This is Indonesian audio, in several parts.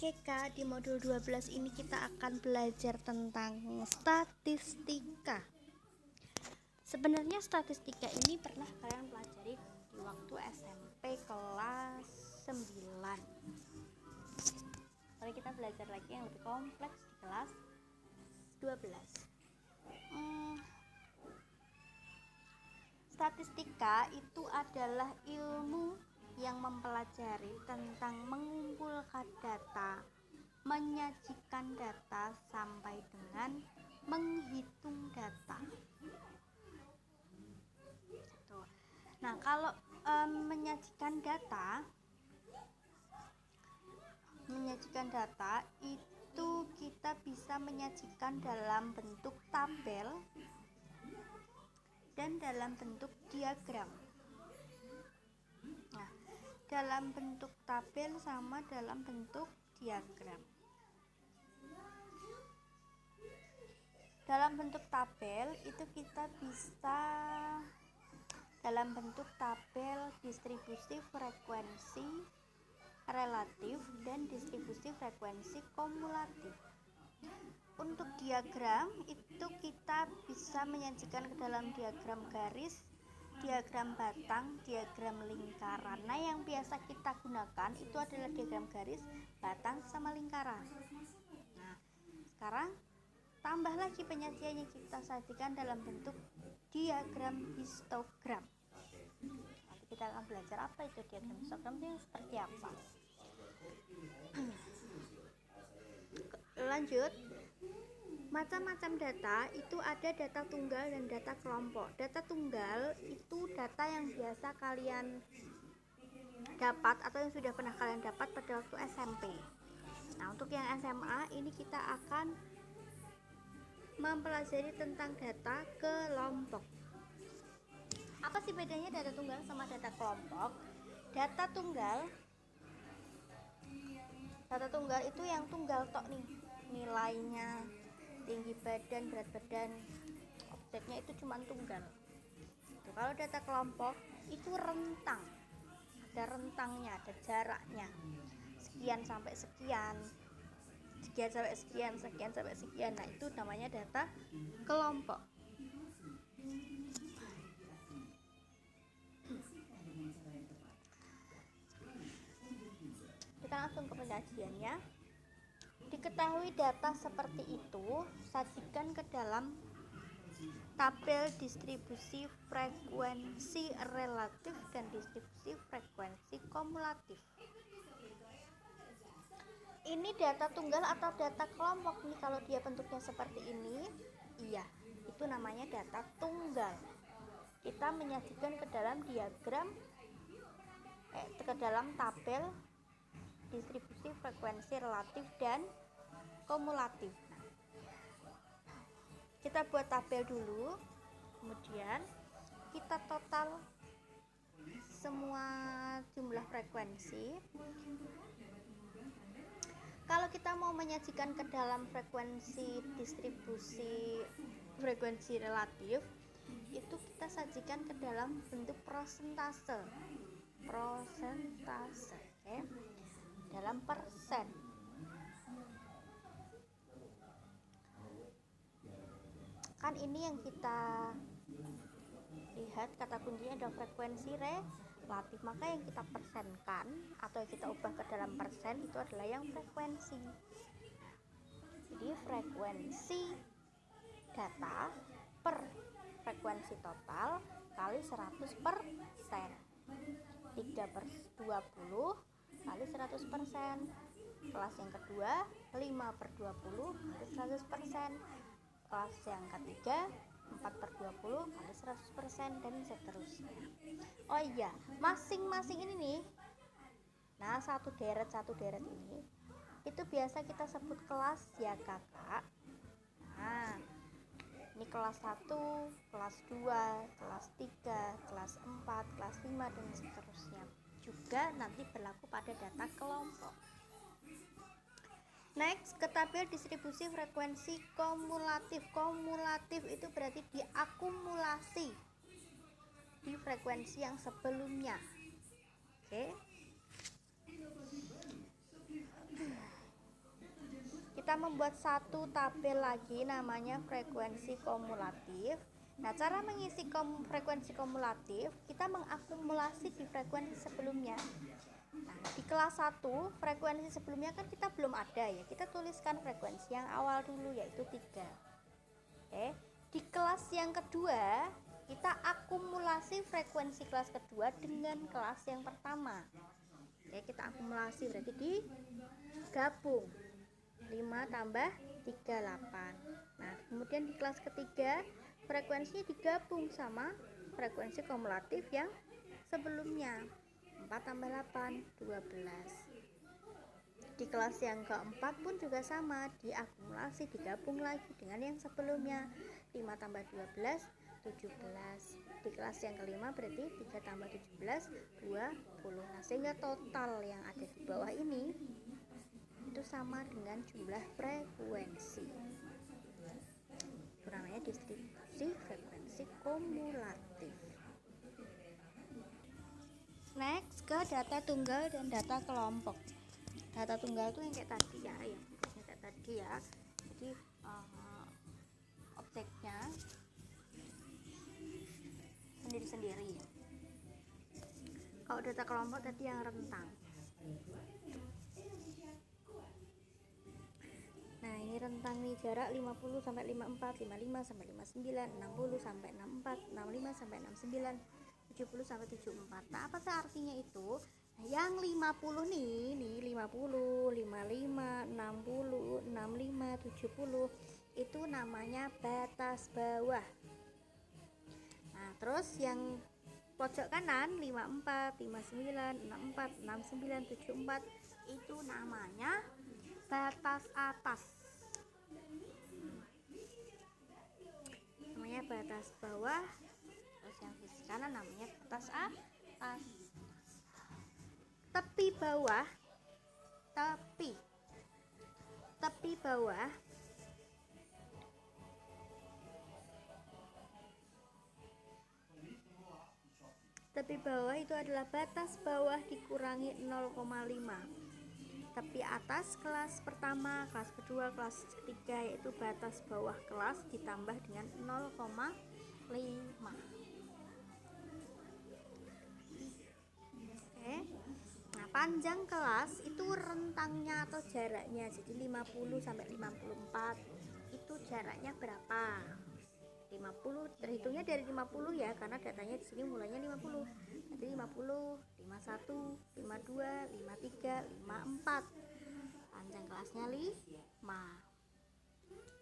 Oke Kak, di modul 12 ini kita akan belajar tentang statistika. Sebenarnya statistika ini pernah kalian pelajari di waktu SMP kelas 9. Lalu kita belajar lagi yang lebih kompleks di kelas 12. Statistika itu adalah ilmu yang mempelajari tentang mengumpulkan data, menyajikan data sampai dengan menghitung data. Nah, kalau menyajikan data itu kita bisa menyajikan dalam bentuk tabel dan dalam bentuk diagram. Nah, dalam bentuk tabel sama dalam bentuk diagram. Dalam bentuk tabel itu kita bisa dalam bentuk tabel distribusi frekuensi relatif dan distribusi frekuensi kumulatif. Untuk diagram itu kita bisa menyajikan ke dalam diagram garis, diagram batang, diagram lingkaran. Nah, yang biasa kita gunakan itu adalah diagram garis, batang, sama lingkaran. Nah, sekarang tambah lagi penyajiannya, kita sajikan dalam bentuk diagram histogram. Nanti kita akan belajar apa itu diagram histogram itu seperti apa. Lanjut, macam-macam data itu ada data tunggal dan data kelompok. Data tunggal itu data yang biasa kalian dapat atau yang sudah pernah kalian dapat pada waktu SMP. Nah, untuk yang SMA ini kita akan mempelajari tentang data kelompok. Apa sih bedanya data tunggal sama data kelompok? Data tunggal itu yang tunggal tok nih, nilainya, tinggi badan, berat badan, objeknya itu cuma tunggal. Kalau data kelompok itu rentang, ada rentangnya, ada jaraknya, sekian sampai sekian, sekian sampai sekian, sekian sampai sekian. Nah, itu namanya data kelompok. Kita langsung ke penyajiannya. Diketahui data seperti itu, sajikan ke dalam tabel distribusi frekuensi relatif dan distribusi frekuensi kumulatif. Ini data tunggal atau data kelompok nih. Kalau dia bentuknya seperti ini, iya, itu namanya data tunggal. Kita menyajikan ke dalam diagram ke dalam tabel distribusi frekuensi relatif dan kumulatif. Kita buat tabel dulu, kemudian kita total semua jumlah frekuensi. Kalau kita mau menyajikan ke dalam frekuensi distribusi frekuensi relatif, itu kita sajikan ke dalam bentuk persentase, okay? Dalam persen. Kan ini yang kita lihat, kata kuncinya ada frekuensi relatif, maka yang kita persenkan atau yang kita ubah ke dalam persen itu adalah yang frekuensi. Jadi frekuensi data per frekuensi total kali 100%. 3/20 kali 100%. Kelas yang kedua 5/20 kali 100%. Kelas yang ketiga 4/20 kali 100% dan seterusnya. Oh iya, masing-masing ini nih, nah satu deret ini itu biasa kita sebut kelas ya kakak. Nah, ini kelas 1, kelas 2, kelas 3, kelas 4, kelas 5 dan seterusnya. Juga nanti berlaku pada data kelompok. Next, ke tabel distribusi frekuensi kumulatif. Kumulatif itu berarti diakumulasi di frekuensi yang sebelumnya. Oke. kita membuat satu tabel lagi namanya frekuensi kumulatif. Nah, cara mengisi frekuensi kumulatif, kita mengakumulasi di frekuensi sebelumnya. Nah, di kelas 1 frekuensi sebelumnya kan kita belum ada ya. Kita tuliskan frekuensi yang awal dulu yaitu 3. Oke. Di kelas yang kedua, kita akumulasi frekuensi kelas kedua dengan kelas yang pertama. Oke, kita akumulasi berarti digabung. 5 tambah 3, 8. Nah, kemudian di kelas ketiga frekuensinya digabung sama frekuensi kumulatif yang sebelumnya. 4 tambah 8, 12. Di kelas yang keempat pun juga sama, diakumulasi, digabung lagi dengan yang sebelumnya. 5 tambah 12, 17. Di kelas yang kelima berarti 3 tambah 17, 20. Nah, sehingga total yang ada di bawah ini itu sama dengan jumlah frekuensi. Itu namanya distribusi frekuensi kumulatif. Next ke data tunggal dan data kelompok. Data tunggal itu yang kayak tadi ya, yang kayak tadi ya. Jadi objeknya sendiri-sendiri. Kalau data kelompok tadi yang rentang. Nah, ini rentang nih, jarak 50 sampai 54, 55 sampai 59, 60 sampai 64, 65 sampai 69, 70 sampai 74. Nah, apa sih artinya itu? Nah, yang 50 nih 50, 55, 60, 65, 70 itu namanya batas bawah. Nah, terus yang pojok kanan 54, 59, 64, 69, 74 itu namanya batas atas. Namanya batas bawah. Terus yang sisi kanan namanya batas atas. Tepi bawah, tepi bawah itu adalah batas bawah dikurangi 0,5. Tepi atas kelas pertama, kelas kedua, kelas ketiga yaitu batas bawah kelas ditambah dengan 0,5. Oke. Nah, panjang kelas itu rentangnya atau jaraknya. Jadi 50 sampai 54 itu jaraknya berapa? 50 terhitungnya dari 50 ya, karena datanya di sini mulainya 50. Nanti 50, 51, 52, 53, 54. Panjang kelasnya 5.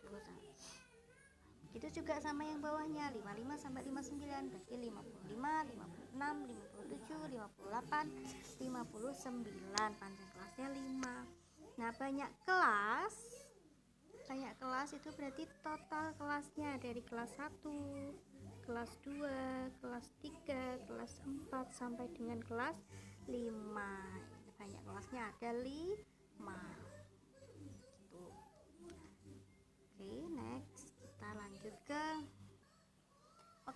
Terus itu juga sama yang bawahnya 55 sampai 59, berarti 55, 56, 57, 58, 59. Panjang kelasnya 5. Nah, banyak kelas itu berarti total kelasnya dari kelas 1, kelas 2, kelas 3, kelas 4 sampai dengan kelas 5. Banyak kelasnya ada 5. Gitu. Oke, next kita lanjut ke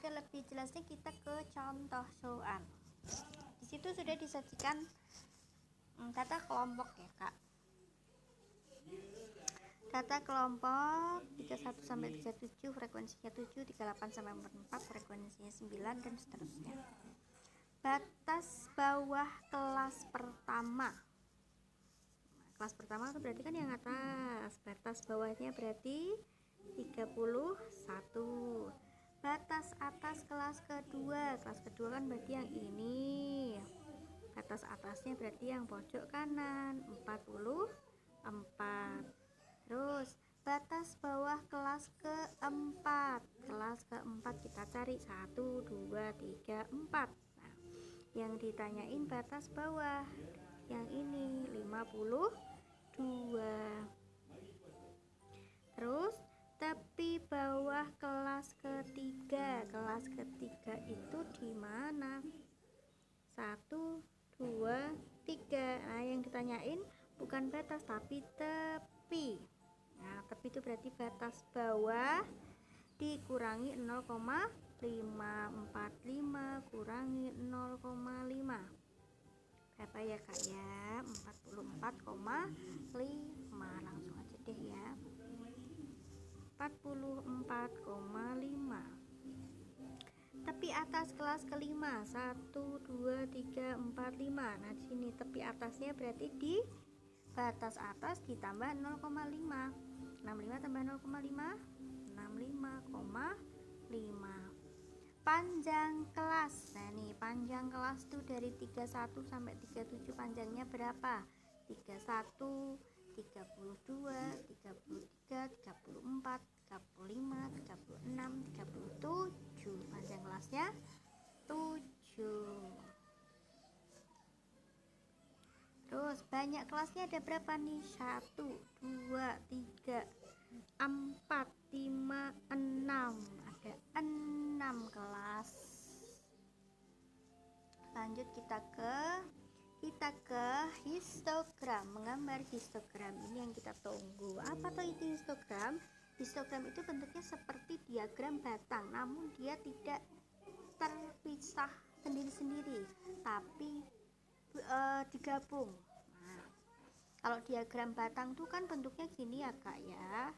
lebih jelasnya kita ke contoh soal. Di situ sudah disajikan data kelompok ya, Kak. Data kelompok 31 sampai 37 frekuensinya 7, 38 sampai 44 frekuensinya 9 dan seterusnya. Batas bawah kelas pertama. Nah, kelas pertama itu berarti kan yang atas. Batas bawahnya berarti 31. Batas atas kelas kedua. Kelas kedua kan berarti yang ini. Batas atasnya berarti yang pojok kanan 44. Terus batas bawah kelas keempat. Kelas keempat kita cari 1, 2, 3, 4. Nah, yang ditanyain batas bawah yang ini 52. Terus tepi bawah kelas ketiga. Kelas ketiga itu di mana? 1, 2, 3. Nah, yang ditanyain bukan batas tapi tepi. Nah, tepi itu berarti batas bawah dikurangi 0,545 kurangi 0,5. Berapa ya, Kak ya? 44,5. Langsung aja deh ya. 4,5. Tepi atas kelas kelima 1, 2, 3, 4, 5. Nah di sini tepi atasnya berarti di batas atas ditambah 0,5. 65 tambah 0,5 65,5. Panjang kelas. Nah nih panjang kelas tuh dari 31 sampai 37 panjangnya berapa? 31, 32, 33, 34, 35, 36, 37. Panjang kelasnya 7. Terus banyak kelasnya ada berapa nih? 1, 2, 3, 4, 5, 6. Ada 6 kelas. Lanjut kita ke histogram, menggambar histogram. Ini yang kita tunggu. Apa tuh itu histogram? Histogram itu bentuknya seperti diagram batang, namun dia tidak terpisah sendiri-sendiri, tapi digabung. Nah, kalau diagram batang tuh kan bentuknya gini ya kak ya.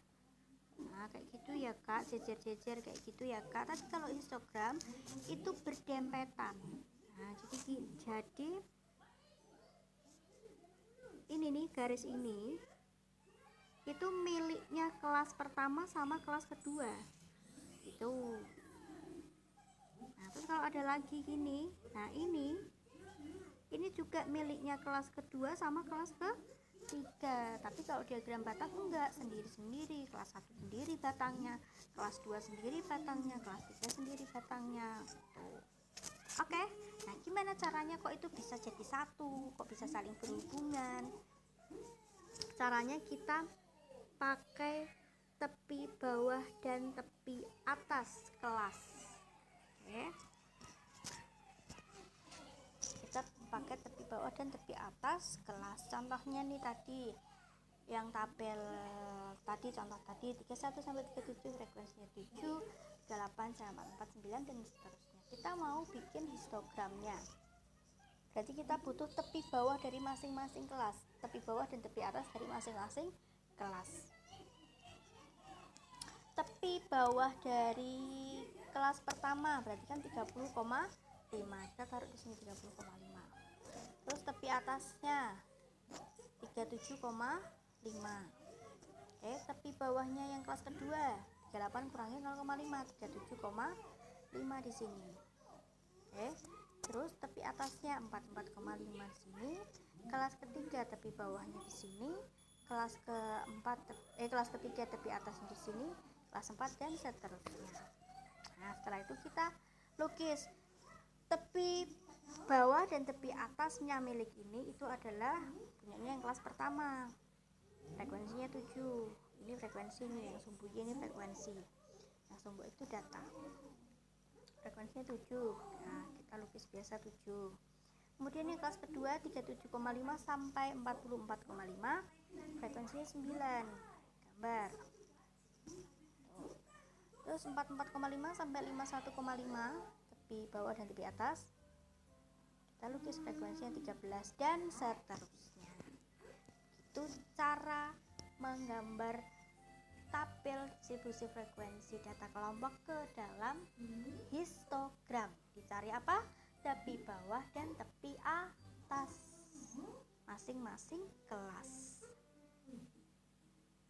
Nah kayak gitu ya kak, jejer-jejer kayak gitu ya kak. Tapi kalau histogram itu berdempetan. Nah jadi ini nih garis ini itu miliknya kelas pertama sama kelas kedua itu. Nah terus kalau ada lagi gini, nah ini juga miliknya kelas kedua sama kelas ketiga. Tapi kalau diagram batang enggak, sendiri-sendiri. Kelas 1 sendiri batangnya, kelas 2 sendiri batangnya, kelas 3 sendiri batangnya. Oke, nah gimana caranya kok itu bisa jadi satu, kok bisa saling berhubungan? Caranya kita pakai tepi bawah dan tepi atas kelas. Oke, kita pakai tepi bawah dan tepi atas kelas. Contohnya nih tadi yang tabel tadi, contoh tadi 31 sampai 37 frekuensinya 7, 38 sampai 49 dan seterusnya. Kita mau bikin histogramnya, berarti kita butuh tepi bawah dari masing-masing kelas, tepi bawah dan tepi atas dari masing-masing kelas. Tepi bawah dari kelas pertama berarti kan 30,5, kita taruh di sini 30,5. Terus tepi atasnya 37,5. Oke, tepi bawahnya yang kelas kedua 38 kurangi 0,5, 37,5 di sini. Oke, terus tepi atasnya 44,5 di sini. Kelas ketiga tepi bawahnya di sini. Kelas ketiga tepi atasnya di sini. Kelas 4 dan seterusnya. Nah, setelah itu kita lukis tepi bawah dan tepi atasnya milik ini itu adalah punyanya yang kelas pertama. Frekuensinya 7. Ini frekuensi nih, yang sumbunya ini frekuensi. Yang sumbu itu data. Frekuensinya 7. Nah, kita lukis biasa 7. Kemudian yang kelas kedua 37,5 sampai 44,5. Frekuensinya 9. Gambar. Terus 44,5 sampai 51,5 tepi bawah dan tepi atas. Kita lukis frekuensinya 13 dan seterusnya. Itu cara menggambar tabel distribusi frekuensi data kelompok ke dalam histogram. Dicari apa? Tepi bawah dan tepi atas masing-masing kelas.